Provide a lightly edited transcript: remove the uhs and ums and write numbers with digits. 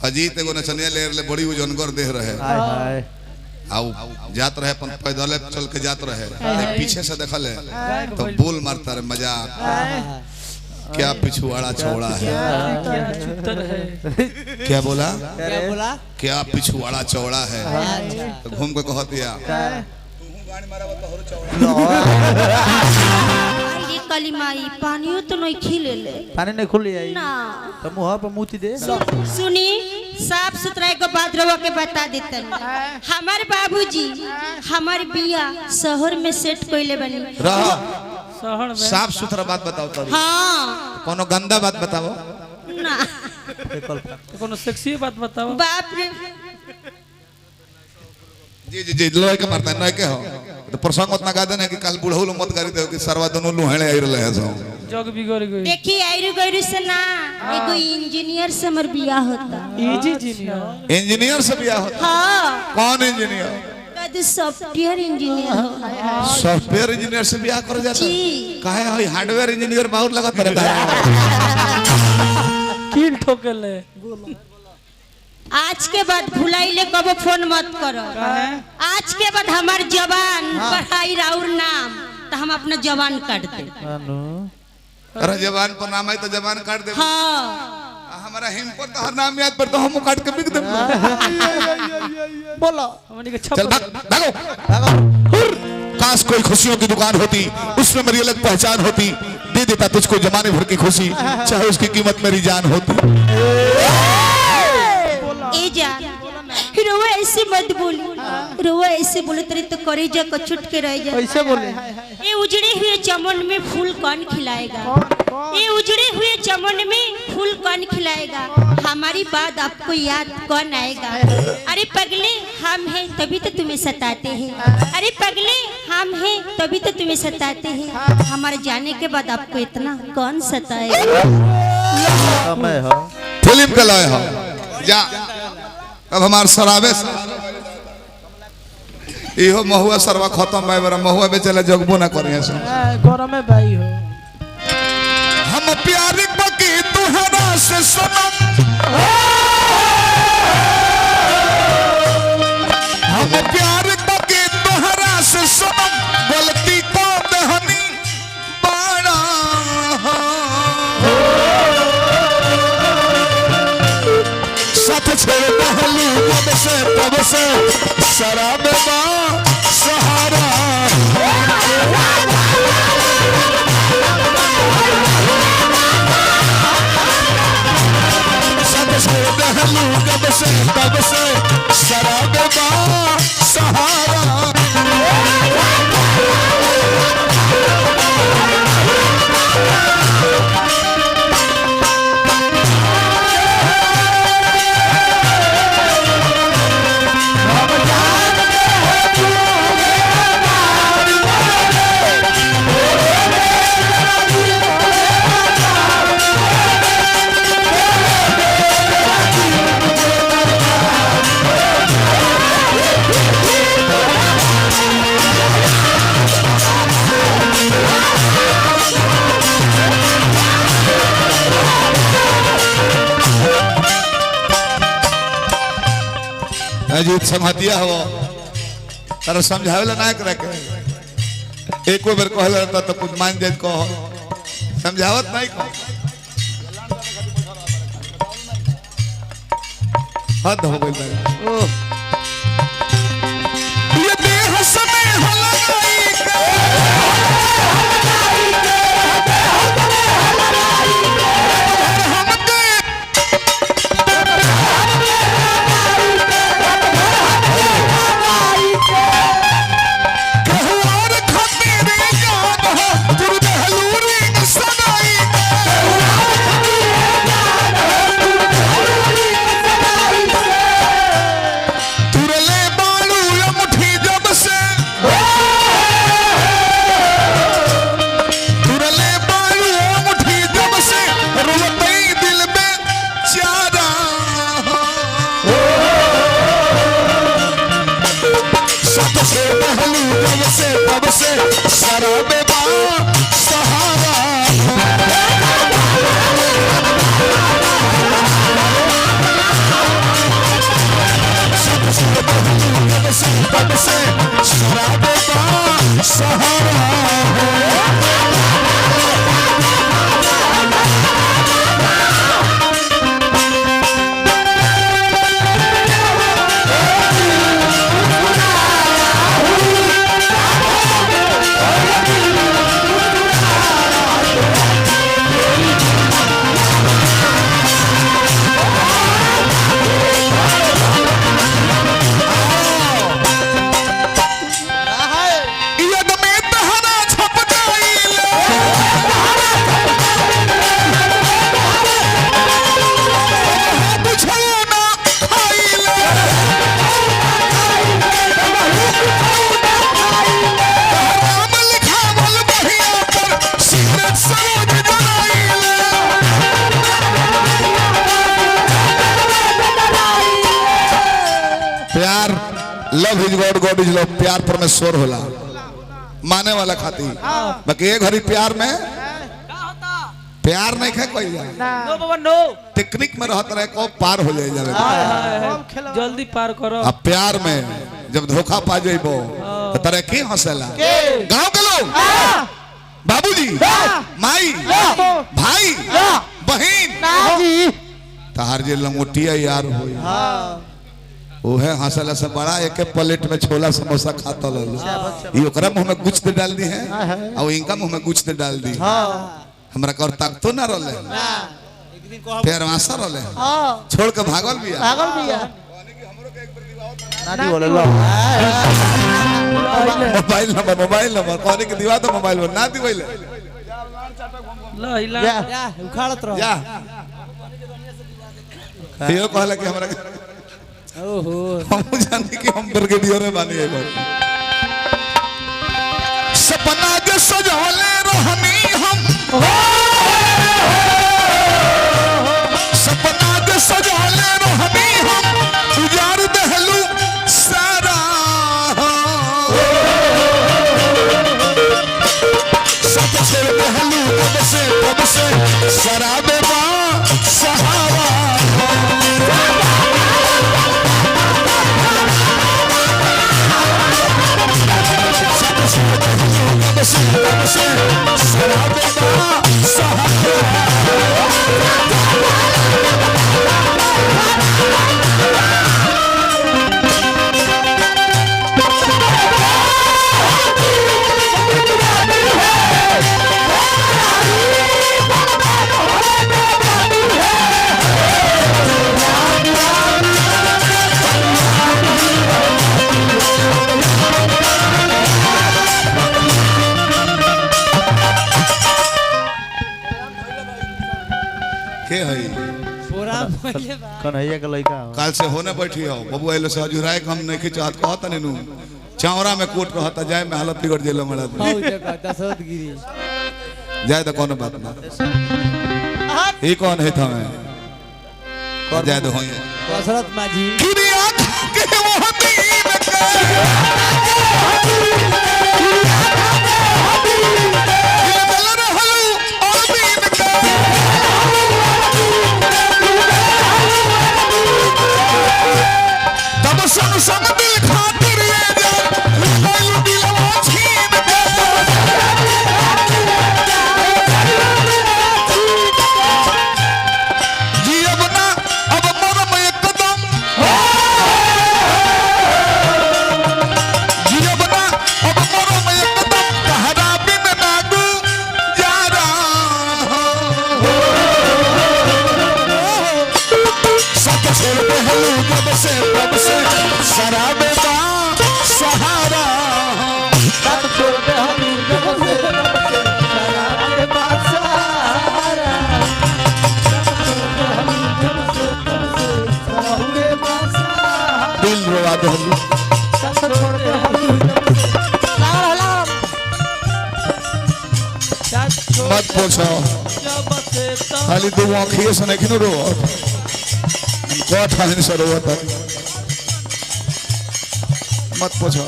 अजीत एगो नचनिया ले बड़ी वजन कर दे रहे आओ जात रहे अपन पैदल चल के जात रहे पीछे से देखल है तो बोल मारता रहे मजाक क्या पिछुआड़ा चौड़ा है क्या बोला क्या पिछुआड़ा चौड़ा है तो घूम के कह दिया काली माई पानियो तो नहीं खिले ले पानी नहीं खुली आई ना तो मुंह पे मुती दे सुनी साफ सुथरा को बात रवा के बता देते हमारे बाबूजी हमारे बिया शहर में सेट कोइले बनी रहा शहर में साफ सुथरा बात बताओ तभी हाँ कोनो गंदा बात बताओ ना कोनो सेक्सी बात बताओ बाप रे जी लोहे के मारता है नय के हो तो प्रसंग उतना गा देना कि कल बुढ़ऊ लो मत गाड़ी दे कि सरवा दोनों लुहेड़े आई रहले हैं जग बिगड़ गई देखी आइरु गइरु से ना एगो इंजीनियर से हमर बिया होता इंजीनियर से बिया होता हां कौन इंजीनियर कद सॉफ्टवेयर इंजीनियर हो सॉफ्टवेयर इंजीनियर से बिया कर जाता काहे होई हार्डवेयर इंजीनियर बहुत लगत रे कील ठोकले आज के बाद भुलाइले कबो फोन मत करो आज के बाद हमार जवान पढ़ाई राउर नाम तो हम अपना जवान काट दे अरे जवान पर नाम है तो जवान काट दे हाँ हमारा हिम पर तो हर नाम याद पर तो हम काट के बिक दे बोलो हमनी के चल भागो काश कोई खुशियों की दुकान होती उसमें मेरी अलग पहचान होती दे देता तुझको जमाने भर की खुशी चाहे उसकी कीमत मेरी जान होती ए जान रोवा ऐसे मत बोली रोवा ऐसे बोले तेरे तो करेजा को छुट के रह जाए कैसे बोले ये उजड़े हुए चमन में फूल कौन खिलाएगा ये उजड़े हुए चमन में फूल कौन खिलाएगा हमारी बात आपको याद कौन आएगा अरे पगले हम हैं तभी तो तुम्हें सताते हैं अरे पगले हम हैं तभी तो तुम्हें सताते हैं हमारे जाने के बाद आपको इतना कौन सताएगा फिल्म का लय हो जा अब हमार सराबे इहो महुआ सरवा खत्म भाई बरा महुआ बेचले जगबो ना करिए सो घर में भाई हो हम प्यार बकी तुहरा से सनम हम प्यार बकी तुहरा से सनम गलती को दहनी बाड़ा साथ छोड़ पहलू तब से शराब सहारा साथ छोड़ पहलू तब से शराब सहारा अजीत समझिया हो तर समझावेला ना करे के एको बेर कहले रहता तो कुछ मान जात को समझावत नहीं को हद हो गई ये देह समय हलाई love is God, God is love. प्यार परमेश्वर होला माने वाला खाती। बाकी एक घड़ी प्यार में प्यार नहीं है कोई नो बाबा नो। टेक्निक में रहता रहे को पार हो जाए जावे। जल्दी पार करो। अब प्यार में जब धोखा पा जाइबो तो तरह की हंसेला गांव के लोग, बाबूजी, माई, भाई, बहन, तार जे लंगोटिया यार होई ओहे हंसला से बड़ा एक प्लेट में छोला समोसा खाता ललो। ये ओकरा मुंह में गुछ दे डाल दी है और इनका मुंह में गुछ दे डाल दी। हमरा कर तक तो ना रोले फिर वासा रोले छोड़ के भागल बिया नानी बोले लो मोबाइल नंबर कोनी के दिवा तो मोबाइल ना दिवैले ला हिला या उखाड़त रहो जा यो कहला कि हमरा ओहो हम जाने कि हम ब्रिगेडियर में बानी है सपना के सजवले रहनी हम सपना के सजवले रहनी हम उजाड़ दहलू सारा सब से दहलू तब से शराबे बा सहारा कन्हैया के लड़का काल से होने बैठी हो बबू आइलो से हजुराए हम नहीं के चाहत कहत ने नु चावरा में कोट रहता जाए में हालत बिगड़ जेलो मड़ा दशरथगिरी जाए तो कोनो बात ना ई कौन है था मैं कर जाए तो होई दशरथ माझी गिरी आंख के वो हबीब के सब दिल खातिर ले जा लगालू दिलवा छीन के जी अब ना अब मरम एकदम जी अब ना अब मरम एकदम कहरा बिन नागू जा रहा सब छोड़ के हलू जब से शराबे बा सहारा सब छोड़ दे हम जब से शराबे बा सहारा शराबे बा सहारा दिल रोवा दे सब छोड़ दे हम मत पूछो खाली दो आँखियों से नहीं रो कोठ खाने से रो मत पूछो।